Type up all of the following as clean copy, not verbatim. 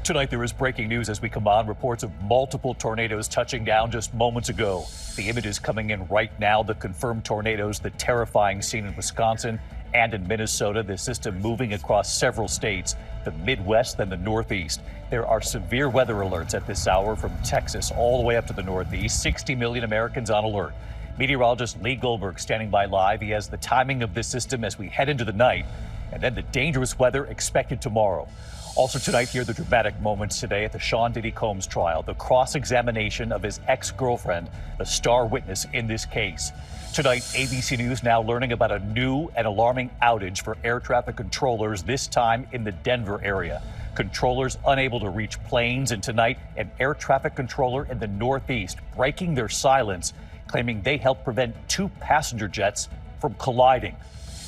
Tonight, there is breaking news as we come on. Reports of multiple tornadoes touching down just moments ago. The images coming in right now, the confirmed tornadoes, the terrifying scene in Wisconsin and in Minnesota, the system moving across several states, the Midwest and the Northeast. There are severe weather alerts at this hour from Texas all the way up to the Northeast. 60 million Americans on alert. Meteorologist Lee Goldberg standing by live. He has the timing of this system as we head into the night, and then the dangerous weather expected tomorrow. Also tonight, hear the dramatic moments today at the Sean Diddy Combs trial, the cross-examination of his ex-girlfriend, the star witness in this case. Tonight, ABC News now learning about a new and alarming outage for air traffic controllers, this time in the Denver area. Controllers unable to reach planes, and tonight, an air traffic controller in the Northeast breaking their silence, claiming they helped prevent 2 passenger jets from colliding.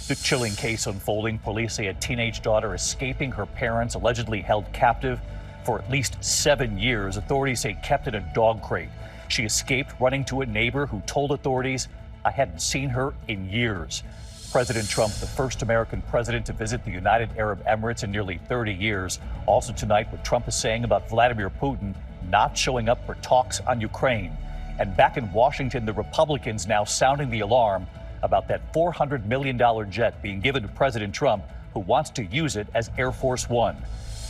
The chilling case unfolding. Police say a teenage daughter escaping her parents, allegedly held captive for at least 7 years. Authorities say kept in a dog crate. She escaped, running to a neighbor who told authorities, "I hadn't seen her in years." President Trump, the first American president to visit the United Arab Emirates in nearly 30 years. Also tonight, what Trump is saying about Vladimir Putin not showing up for talks on Ukraine. And back in Washington, the Republicans now sounding the alarm about that $400 million jet being given to President Trump, who wants to use it as Air Force One.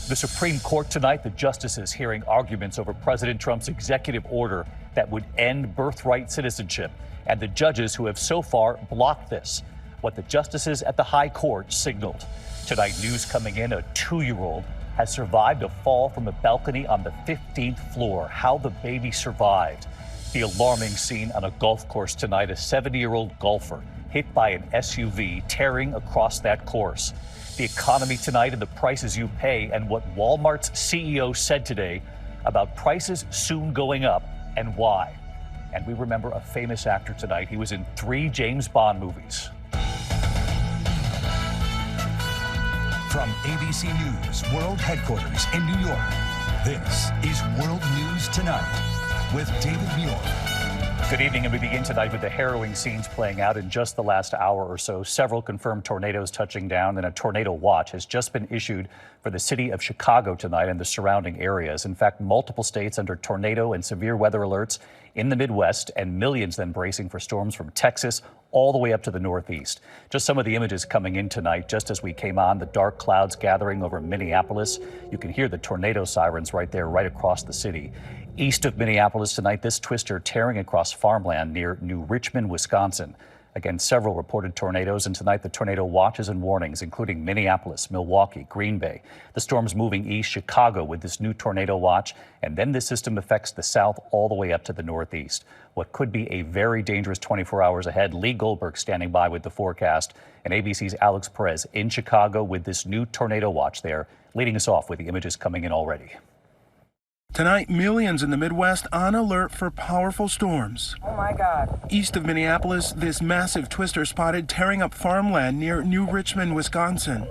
The Supreme Court tonight, the justices hearing arguments over President Trump's executive order that would end birthright citizenship, and the judges who have so far blocked this, what the justices at the High Court signaled. Tonight, news coming in, a 2-year-old has survived a fall from a balcony on the 15th floor. How the baby survived. The alarming scene on a golf course tonight, a 70-year-old golfer hit by an SUV tearing across that course. The economy tonight and the prices you pay, and what Walmart's CEO said today about prices soon going up and why. And we remember a famous actor tonight. He was in 3 James Bond movies. From ABC News World Headquarters in New York, this is World News Tonight with David Muir. Good evening, and we begin tonight with the harrowing scenes playing out in just the last hour or so. Several confirmed tornadoes touching down, and a tornado watch has just been issued for the city of Chicago tonight and the surrounding areas. In fact, multiple states under tornado and severe weather alerts in the Midwest, and millions then bracing for storms from Texas all the way up to the Northeast. Just some of the images coming in tonight. Just as we came on, the dark clouds gathering over Minneapolis. You can hear the tornado sirens right there, right across the city. East of Minneapolis tonight, this twister tearing across farmland near New Richmond, Wisconsin. Again, several reported tornadoes, and tonight the tornado watches and warnings, including Minneapolis, Milwaukee, Green Bay. The storm's moving east, Chicago with this new tornado watch, and then this system affects the south all the way up to the Northeast. What could be a very dangerous 24 hours ahead. Lee Goldberg standing by with the forecast, and ABC's Alex Perez in Chicago with this new tornado watch there, leading us off with the images coming in already. Tonight, millions in the Midwest on alert for powerful storms. Oh my God. East of Minneapolis, this massive twister spotted tearing up farmland near New Richmond, Wisconsin.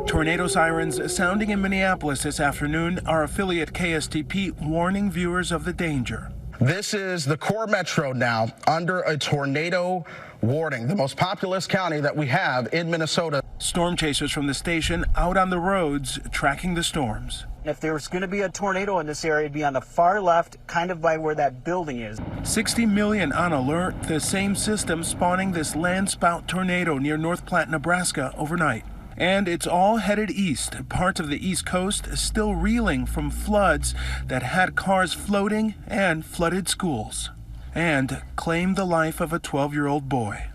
Tornado sirens sounding in Minneapolis this afternoon. Our affiliate KSTP warning viewers of the danger. This is the core metro now under a tornado warning, the most populous county that we have in Minnesota. Storm chasers from the station out on the roads tracking the storms. If there's going to be a tornado in this area, it'd be on the far left, kind of by where that building is. 60 million on alert, the same system spawning this landspout tornado near North Platte, Nebraska overnight. And it's all headed east. Parts of the East Coast still reeling from floods that had cars floating and flooded schools. And claimed the life of a 12-year-old boy.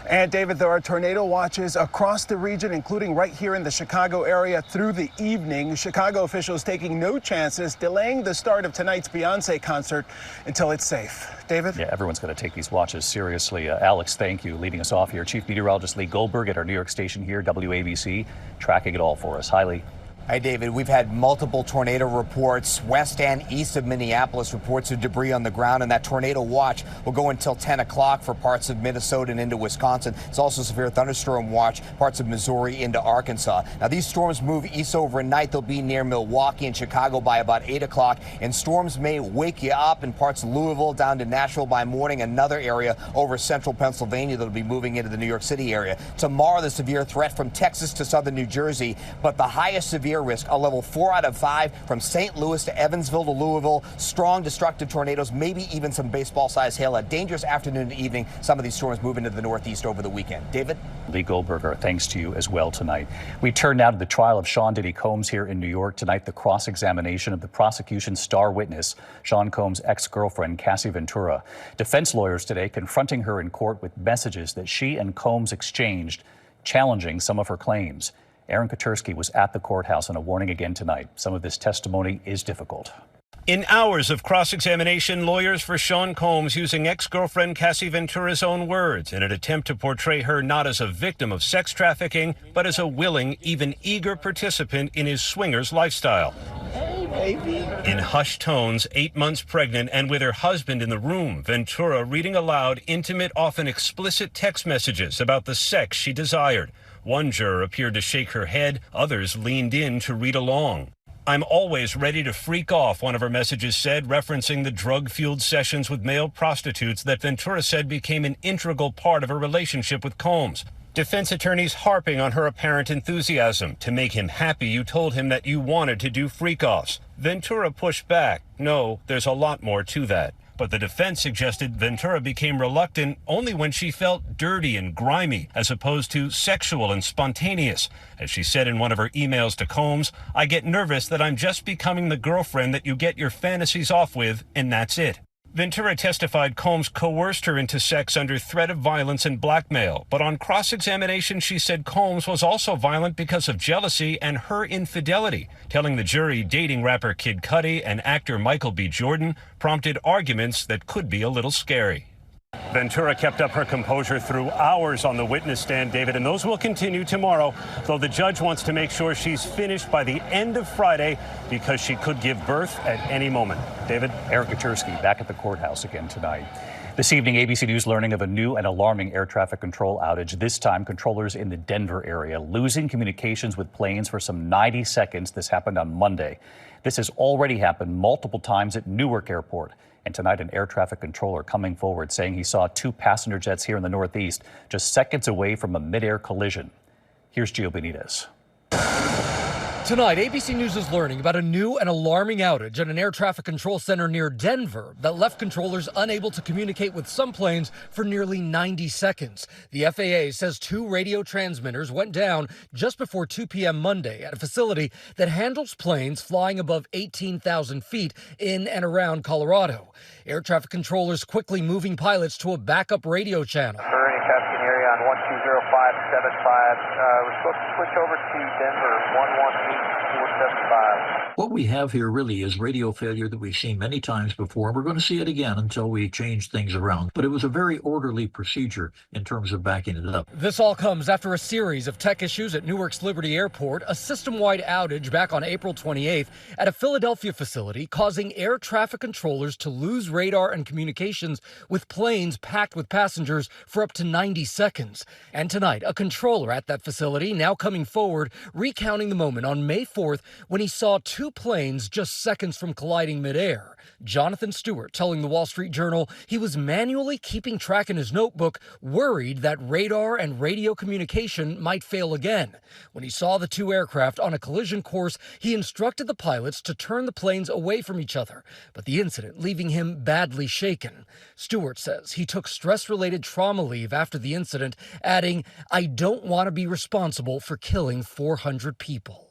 And David, there are tornado watches across the region, including right here in the Chicago area through the evening. Chicago officials taking no chances, delaying the start of tonight's Beyonce concert until it's safe. David? Yeah, everyone's going to take these watches seriously. Alex, thank you. Leading us off here, Chief Meteorologist Lee Goldberg at our New York station here, WABC, tracking it all for us. Hi, Lee. Hi, David. We've had multiple tornado reports west and east of Minneapolis, reports of debris on the ground, and that tornado watch will go until 10 o'clock for parts of Minnesota and into Wisconsin. It's also severe thunderstorm watch, parts of Missouri into Arkansas. Now, these storms move east overnight. They'll be near Milwaukee and Chicago by about 8 o'clock, and storms may wake you up in parts of Louisville down to Nashville by morning. Another area over central Pennsylvania that'll be moving into the New York City area. Tomorrow, the severe threat from Texas to southern New Jersey, but the highest severe risk, a level 4 out of 5 from St. Louis to Evansville to Louisville. Strong destructive tornadoes, maybe even some baseball-sized hail. A dangerous afternoon and evening. Some of these storms move into the Northeast over the weekend. David? Lee Goldberg, our thanks to you as well tonight. We turn now to the trial of Sean Diddy Combs here in New York. Tonight, the cross-examination of the prosecution's star witness, Sean Combs' ex-girlfriend, Cassie Ventura. Defense lawyers today confronting her in court with messages that she and Combs exchanged, challenging some of her claims. Aaron Katersky was at the courthouse, and a warning again tonight. Some of this testimony is difficult. In hours of cross-examination, lawyers for Sean Combs using ex-girlfriend Cassie Ventura's own words in an attempt to portray her not as a victim of sex trafficking, but as a willing, even eager participant in his swingers lifestyle. Hey, baby. In hushed tones, 8 months pregnant and with her husband in the room, Ventura reading aloud intimate, often explicit text messages about the sex she desired. One juror appeared to shake her head, others leaned in to read along. "I'm always ready to freak off," one of her messages said, referencing the drug-fueled sessions with male prostitutes that Ventura said became an integral part of her relationship with Combs. Defense attorneys harping on her apparent enthusiasm. "To make him happy, you told him that you wanted to do freak-offs." Ventura pushed back. "No, there's a lot more to that." But the defense suggested Ventura became reluctant only when she felt dirty and grimy, as opposed to sexual and spontaneous. As she said in one of her emails to Combs, "I get nervous that I'm just becoming the girlfriend that you get your fantasies off with, and that's it." Ventura testified Combs coerced her into sex under threat of violence and blackmail. But on cross-examination, she said Combs was also violent because of jealousy and her infidelity, telling the jury dating rapper Kid Cudi and actor Michael B. Jordan prompted arguments that could be a little scary. Ventura kept up her composure through hours on the witness stand, David, and those will continue tomorrow, though the judge wants to make sure she's finished by the end of Friday because she could give birth at any moment. David? Eric Katersky back at the courthouse again tonight. This evening, ABC News learning of a new and alarming air traffic control outage. This time, controllers in the Denver area losing communications with planes for some 90 seconds. This happened on Monday. This has already happened multiple times at Newark Airport. And tonight, an air traffic controller coming forward saying he saw 2 passenger jets here in the Northeast just seconds away from a mid-air collision. Here's Gio Benitez. Tonight, ABC News is learning about a new and alarming outage at an air traffic control center near Denver that left controllers unable to communicate with some planes for nearly 90 seconds. The FAA says 2 radio transmitters went down just before 2 p.m. Monday at a facility that handles planes flying above 18,000 feet in and around Colorado. Air traffic controllers quickly moving pilots to a backup radio channel. On 120575, we're supposed to switch over to Denver 118-475. What we have here really is radio failure that we've seen many times before. We're going to see it again until we change things around. But it was a very orderly procedure in terms of backing it up. This all comes after a series of tech issues at Newark's Liberty Airport, a system-wide outage back on April 28th at a Philadelphia facility, causing air traffic controllers to lose radar and communications with planes packed with passengers for up to 90 seconds. And tonight, a controller at that facility now coming forward, recounting the moment on May 4th when he saw 2 planes just seconds from colliding midair. Jonathan Stewart telling the Wall Street Journal he was manually keeping track in his notebook, worried that radar and radio communication might fail again. When he saw the 2 aircraft on a collision course, he instructed the pilots to turn the planes away from each other, but the incident leaving him badly shaken. Stewart says he took stress-related trauma leave after the incident, adding, "I don't want to be responsible for killing 400 people."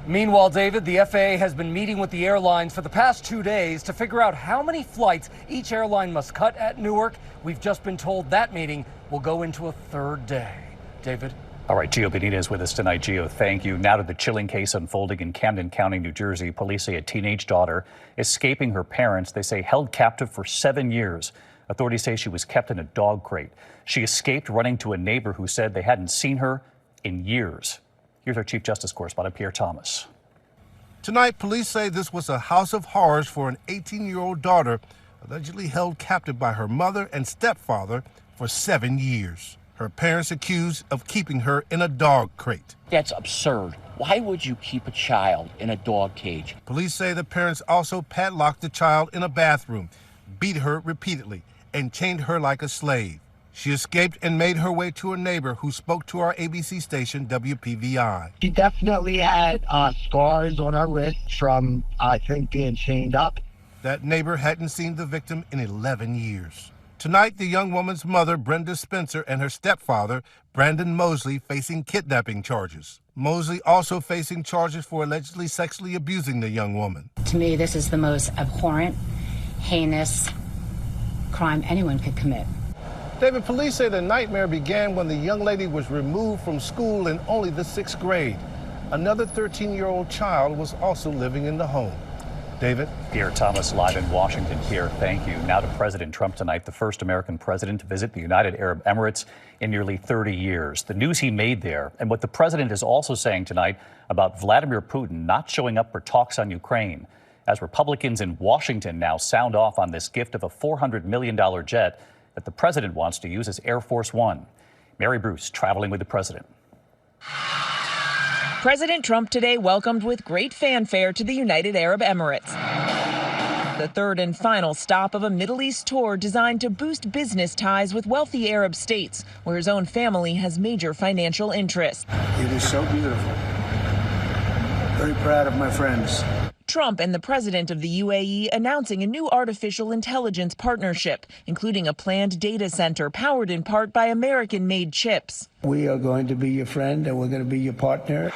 Meanwhile, David, the FAA has been meeting with the airlines for the past 2 days to figure out how many flights each airline must cut at Newark. We've just been told that meeting will go into a 3rd day. David? All right, Gio Benitez with us tonight. Gio, thank you. Now to the chilling case unfolding in Camden County, New Jersey. Police say a teenage daughter escaping her parents, they say held captive for 7 years. Authorities say she was kept in a dog crate. She escaped running to a neighbor who said they hadn't seen her in years. Here's our Chief Justice correspondent, Pierre Thomas. Tonight, police say this was a house of horrors for an 18-year-old daughter allegedly held captive by her mother and stepfather for 7 years. Her parents accused of keeping her in a dog crate. That's absurd. Why would you keep a child in a dog cage? Police say the parents also padlocked the child in a bathroom, beat her repeatedly, and chained her like a slave. She escaped and made her way to a neighbor who spoke to our ABC station, WPVI. She definitely had scars on her wrist from, I think, being chained up. That neighbor hadn't seen the victim in 11 years. Tonight, the young woman's mother, Brenda Spencer, and her stepfather, Brandon Mosley, facing kidnapping charges. Mosley also facing charges for allegedly sexually abusing the young woman. To me, this is the most abhorrent, heinous crime anyone could commit. David, police say the nightmare began when the young lady was removed from school in only the 6th grade. Another 13-year-old child was also living in the home. David? Pierre Thomas live in Washington. Pierre, thank you. Now to President Trump tonight, the first American president to visit the United Arab Emirates in nearly 30 years. The news he made there and what the president is also saying tonight about Vladimir Putin not showing up for talks on Ukraine. As Republicans in Washington now sound off on this gift of a $400 million jet that the president wants to use as Air Force One. Mary Bruce traveling with the president. President Trump today welcomed with great fanfare to the United Arab Emirates, the third and final stop of a Middle East tour designed to boost business ties with wealthy Arab states, where his own family has major financial interests. It is so beautiful. Very proud of my friends. Trump and the president of the UAE announcing a new artificial intelligence partnership, including a planned data center powered in part by American-made chips. We are going to be your friend and we're going to be your partner.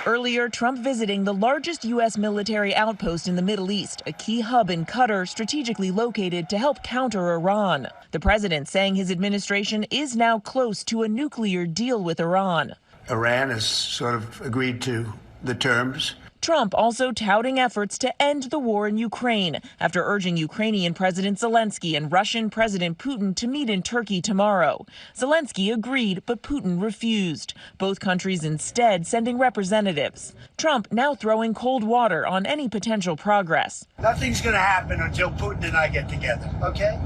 Earlier, Trump visiting the largest U.S. military outpost in the Middle East, a key hub in Qatar strategically located to help counter Iran. The president saying his administration is now close to a nuclear deal with Iran. Iran has sort of agreed to the terms. Trump also touting efforts to end the war in Ukraine after urging Ukrainian President Zelensky and Russian President Putin to meet in Turkey tomorrow. Zelensky agreed, but Putin refused. Both countries instead sending representatives. Trump now throwing cold water on any potential progress. Nothing's going to happen until Putin and I get together, okay?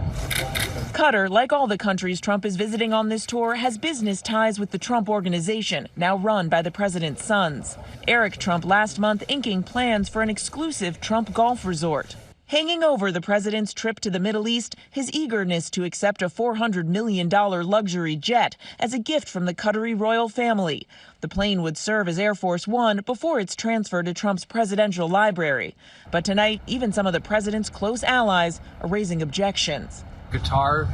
Qatar, like all the countries Trump is visiting on this tour, has business ties with the Trump Organization, now run by the president's sons. Eric Trump last month inking plans for an exclusive Trump golf resort. Hanging over the president's trip to the Middle East, his eagerness to accept a $400 million luxury jet as a gift from the Qatari royal family. The plane would serve as Air Force One before its transfer to Trump's presidential library. But tonight, even some of the president's close allies are raising objections. Qatar,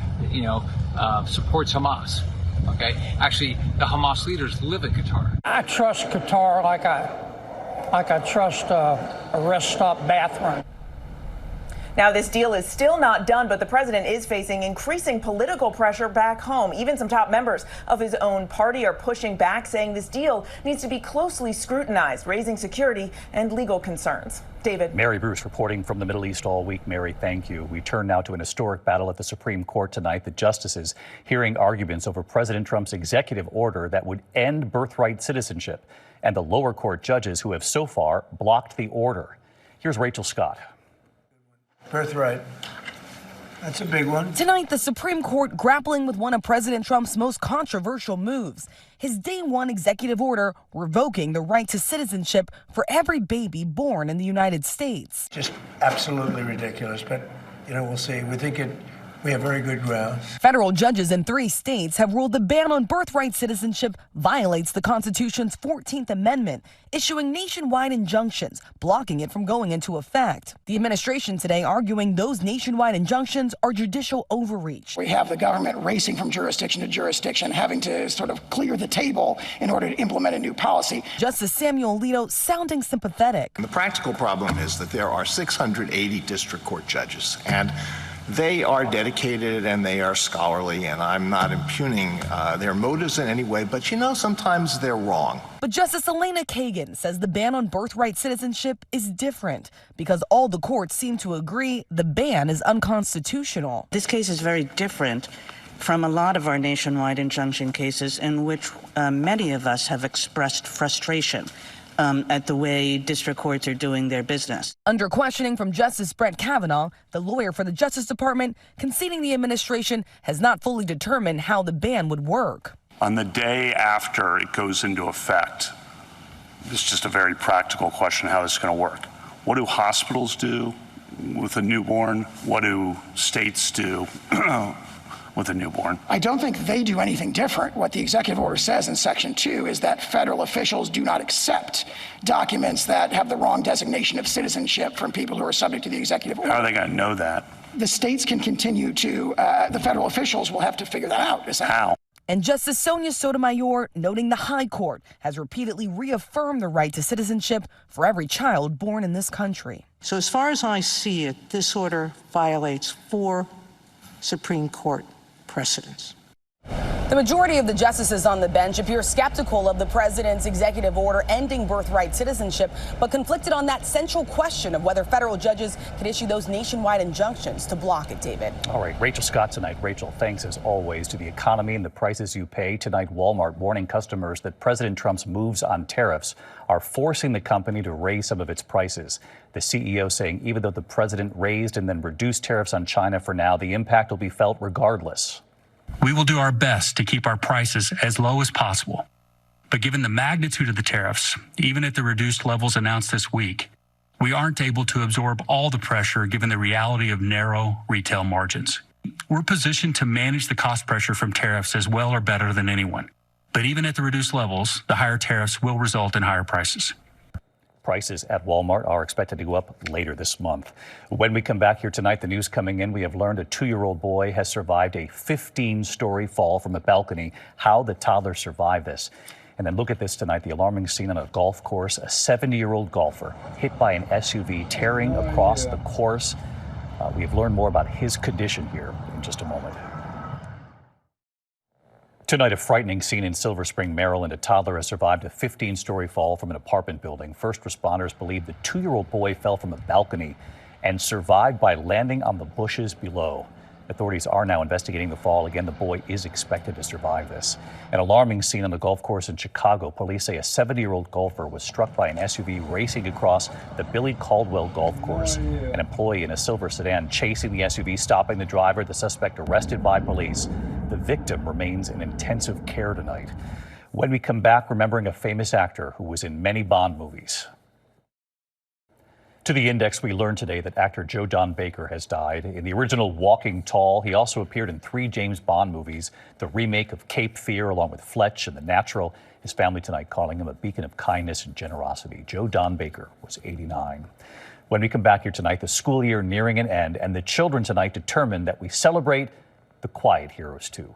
supports Hamas. Okay, actually, the Hamas leaders live in Qatar. I trust Qatar like I trust a rest stop bathroom. Now, this deal is still not done, but the president is facing increasing political pressure back home. Even some top members of his own party are pushing back, saying this deal needs to be closely scrutinized, raising security and legal concerns. David. Mary Bruce reporting from the Middle East all week. Mary, thank you. We turn now to an historic battle at the Supreme Court tonight. The justices hearing arguments over President Trump's executive order that would end birthright citizenship, and the lower court judges who have so far blocked the order. Here's Rachel Scott. Birthright. That's a big one. Tonight, the Supreme Court grappling with one of President Trump's most controversial moves, his day one executive order revoking the right to citizenship for every baby born in the United States. Just absolutely ridiculous, but, we'll see. We have very good grounds. Federal judges in 3 states have ruled the ban on birthright citizenship violates the Constitution's 14th Amendment, issuing nationwide injunctions, blocking it from going into effect. The administration today arguing those nationwide injunctions are judicial overreach. We have the government racing from jurisdiction to jurisdiction, having to sort of clear the table in order to implement a new policy. Justice Samuel Alito sounding sympathetic. The practical problem is that there are 680 district court judges, and they are dedicated and they are scholarly, and I'm not impugning their motives in any way, but sometimes they're wrong. But Justice Elena Kagan says the ban on birthright citizenship is different because all the courts seem to agree the ban is unconstitutional. This case is very different from a lot of our nationwide injunction cases in which many of us have expressed frustration at the way district courts are doing their business. Under questioning from Justice Brett Kavanaugh, the lawyer for the Justice Department conceding the administration has not fully determined how the ban would work. On the day after it goes into effect, it's just a very practical question how this is going to work. What do hospitals do with a newborn? What do states do with a newborn? I don't think they do anything different. What the executive order says in Section 2 is that federal officials do not accept documents that have the wrong designation of citizenship from people who are subject to the executive order. How are they going to know that? The states can continue to, the federal officials will have to figure that out. How? And Justice Sonia Sotomayor noting the High Court has repeatedly reaffirmed the right to citizenship for every child born in this country. So as far as I see it, this order violates 4 Supreme Court precedents. The majority of the justices on the bench appear skeptical of the president's executive order ending birthright citizenship, but conflicted on that central question of whether federal judges could issue those nationwide injunctions to block it, David. All right, Rachel Scott tonight. Rachel, thanks as always. To the economy and the prices you pay. Tonight, Walmart warning customers that President Trump's moves on tariffs are forcing the company to raise some of its prices. The CEO saying even though the president raised and then reduced tariffs on China for now, the impact will be felt regardless. We will do our best to keep our prices as low as possible. But given the magnitude of the tariffs, even at the reduced levels announced this week, we aren't able to absorb all the pressure given the reality of narrow retail margins. We're positioned to manage the cost pressure from tariffs as well or better than anyone. But even at the reduced levels, the higher tariffs will result in higher prices. Prices at Walmart are expected to go up later this month. When we come back here tonight, the news coming in, we have learned a 2-year-old boy has survived a 15-story fall from a balcony. How the toddler survived this. And then look at this tonight, the alarming scene on a golf course. A 70-year-old golfer hit by an SUV tearing across the course. We have learned more about his condition here in just a moment. Tonight, a frightening scene in Silver Spring, Maryland. A toddler has survived a 15-story fall from an apartment building. First responders believe the 2-year-old boy fell from a balcony and survived by landing on the bushes below. Authorities are now investigating the fall. Again, the boy is expected to survive this. An alarming scene on the golf course in Chicago. Police say a 70-year-old golfer was struck by an SUV racing across the Billy Caldwell golf course. An employee in a silver sedan chasing the SUV, stopping the driver. The suspect arrested by police. The victim remains in intensive care tonight. When we come back, remembering a famous actor who was in many Bond movies. To the Index, we learned today that actor Joe Don Baker has died. In the original Walking Tall, he also appeared in 3 James Bond movies, the remake of Cape Fear along with Fletch and The Natural. His family tonight calling him a beacon of kindness and generosity. Joe Don Baker was 89. When we come back here tonight, the school year nearing an end, and the children tonight determined that we celebrate the quiet heroes too.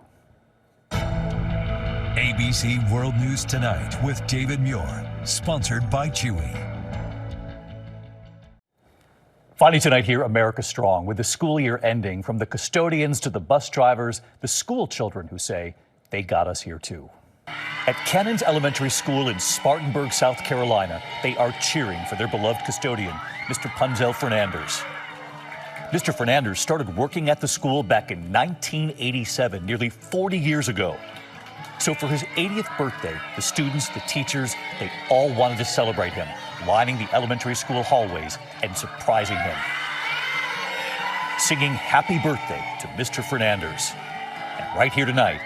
ABC World News Tonight with David Muir, sponsored by Chewy. Finally tonight here, America Strong. With the school year ending, from the custodians to the bus drivers, the school children who say they got us here too. At Cannons Elementary School in Spartanburg, South Carolina, they are cheering for their beloved custodian, Mr. Punzel Fernandez. Mr. Fernandez started working at the school back in 1987, nearly 40 years ago. So for his 80th birthday, the students, the teachers, they all wanted to celebrate him, lining the elementary school hallways and surprising him. Singing happy birthday to Mr. Fernandez. And right here tonight,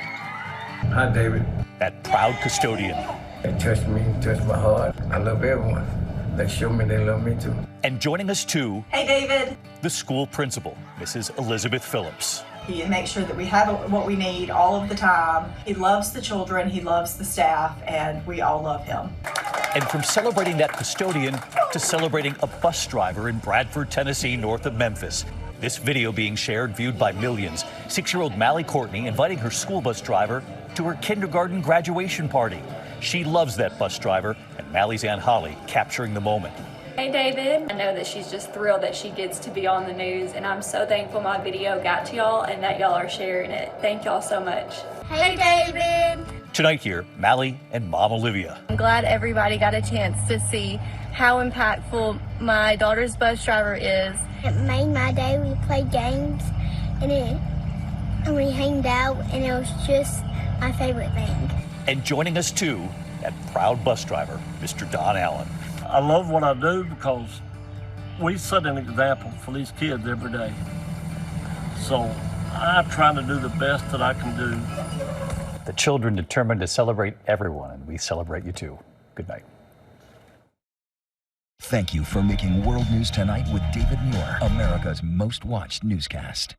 hi, David. That proud custodian. They touched me, touched my heart. I love everyone. They show me they love me too. And joining us too, hey, David, the school principal, Mrs. Elizabeth Phillips. He makes sure that we have what we need all of the time. He loves the children, he loves the staff, and we all love him. And from celebrating that custodian to celebrating a bus driver in Bradford, Tennessee, north of Memphis. This video being shared, viewed by millions. 6-year-old Mally Courtney inviting her school bus driver to her kindergarten graduation party. She loves that bus driver, and Mally's Aunt Holly capturing the moment. Hey David, I know that she's just thrilled that she gets to be on the news, and I'm so thankful my video got to y'all and that y'all are sharing it. Thank y'all so much. Hey David! Tonight here, Mally and Mom Olivia. I'm glad everybody got a chance to see how impactful my daughter's bus driver is. It made my day. We played games and we hanged out, and it was just my favorite thing. And joining us too, and proud bus driver, Mr. Don Allen. I love what I do because we set an example for these kids every day. So I try to do the best that I can do. The children determined to celebrate everyone, and we celebrate you too. Good night. Thank you for making World News Tonight with David Muir America's most watched newscast.